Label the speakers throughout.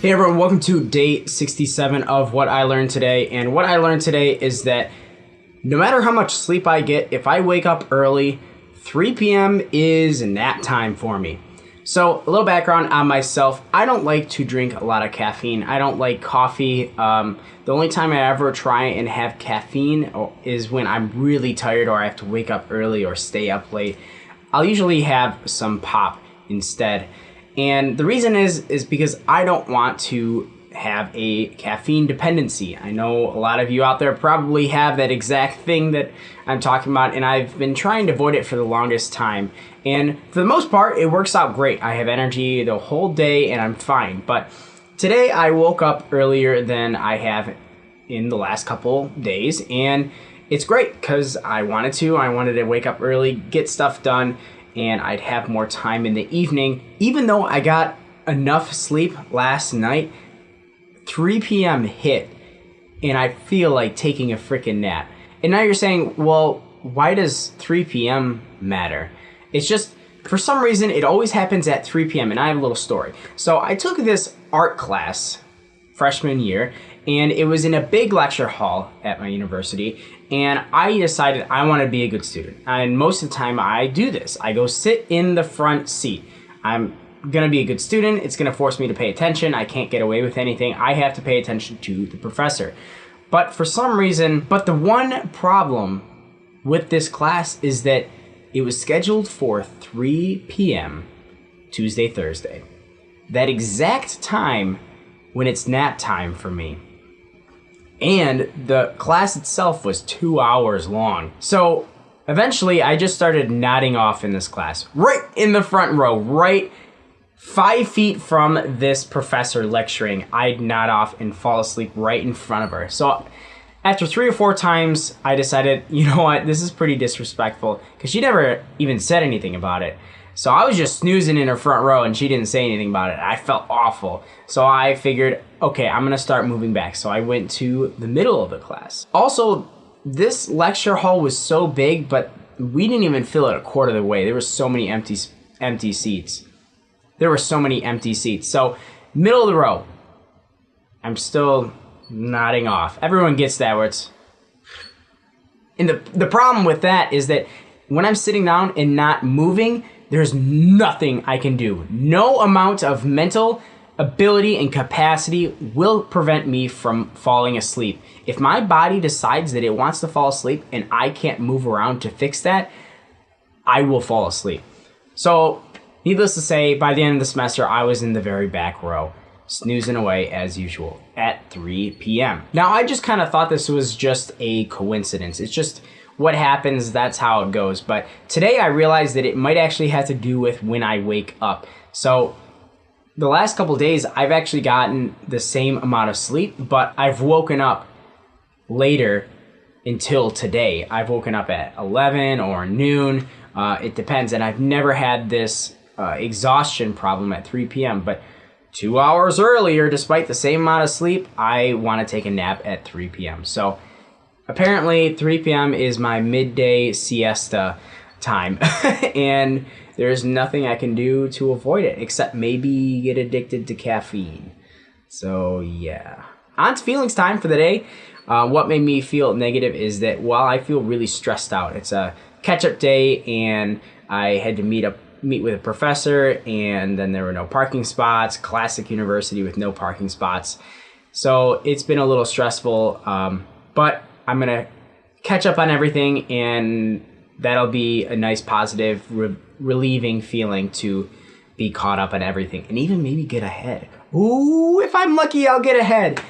Speaker 1: Hey everyone, welcome to day 67 of What I Learned Today. And what I learned today is that no matter how much sleep I get, if I wake up early, 3 p.m. is nap time for me. So a little background on myself. I don't like to drink a lot of caffeine. I don't like coffee. The only time I ever try and have caffeine is when I'm really tired or I have to wake up early or stay up late. I'll usually have some pop instead. And the reason is because I don't want to have a caffeine dependency. I know a lot of you out there probably have that exact thing that I'm talking about, and I've been trying to avoid it for the longest time. And for the most part, it works out great. I have energy the whole day and I'm fine. But today I woke up earlier than I have in the last couple days, and it's great because I wanted to. I wanted to wake up early, get stuff done, and I'd have more time in the evening. Even though I got enough sleep last night, 3 p.m. hit, and I feel like taking a freaking nap. And now you're saying, well, why does 3 p.m. matter? It's just, for some reason, it always happens at 3 p.m., and I have a little story. So I took this art class freshman year, and it was in a big lecture hall at my university, and I decided I want to be a good student. And most of the time I do this. I go sit in the front seat. I'm going to be a good student. It's going to force me to pay attention. I can't get away with anything. I have to pay attention to the professor. But for some reason, the one problem with this class is that it was scheduled for 3 p.m. Tuesday, Thursday. That exact time when it's nap time for me. And the class itself was 2 hours long. So eventually I just started nodding off in this class. Right in the front row, right 5 feet from this professor lecturing, I'd nod off and fall asleep right in front of her. So after 3 or 4 times, I decided, you know what, this is pretty disrespectful, because she never even said anything about it. So I was just snoozing in her front row and she didn't say anything about it. I felt awful. So I figured, okay, I'm gonna start moving back. So I went to the middle of the class. Also, this lecture hall was so big, but we didn't even fill it a quarter of the way. There were so many empty seats. There were so many empty seats. So middle of the row, I'm still nodding off. Everyone gets that where it's... And the problem with that is that when I'm sitting down and not moving, there's nothing I can do. No amount of mental ability and capacity will prevent me from falling asleep. If my body decides that it wants to fall asleep and I can't move around to fix that, I will fall asleep. So, needless to say, by the end of the semester, I was in the very back row, snoozing away as usual at 3 p.m. Now, I just kind of thought this was just a coincidence. It's just what happens, that's how it goes. But today I realized that it might actually have to do with when I wake up. So the last couple days, I've actually gotten the same amount of sleep, but I've woken up later until today. I've woken up at 11 or noon. It depends. And I've never had this exhaustion problem at 3 p.m. But 2 hours earlier, despite the same amount of sleep, I want to take a nap at 3 p.m. So apparently 3 p.m. is my midday siesta time, and there's nothing I can do to avoid it except maybe get addicted to caffeine. So yeah. On to feelings time for the day. What made me feel negative is that while I feel really stressed out, it's a catch-up day and I had to meet with a professor, and then there were no parking spots, classic university with no parking spots. So it's been a little stressful, but I'm going to catch up on everything, and that'll be a nice, positive, relieving feeling to be caught up on everything and even maybe get ahead. Ooh, if I'm lucky, I'll get ahead.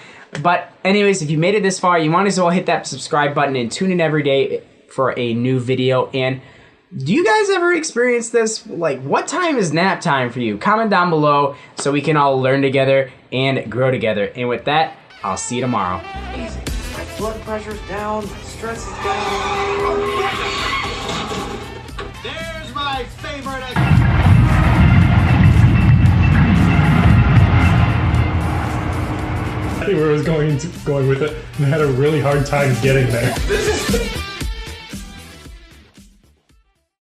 Speaker 1: But anyways, if you made it this far, you might as well hit that subscribe button and tune in every day for a new video. And do you guys ever experience this? Like, what time is nap time for you? Comment down below so we can all learn together and grow together. And with that, I'll see you tomorrow.
Speaker 2: Easy. My blood pressure's down, my stress is down.
Speaker 3: There's my favorite.
Speaker 4: Where I was going with it, and I had a really hard time getting there.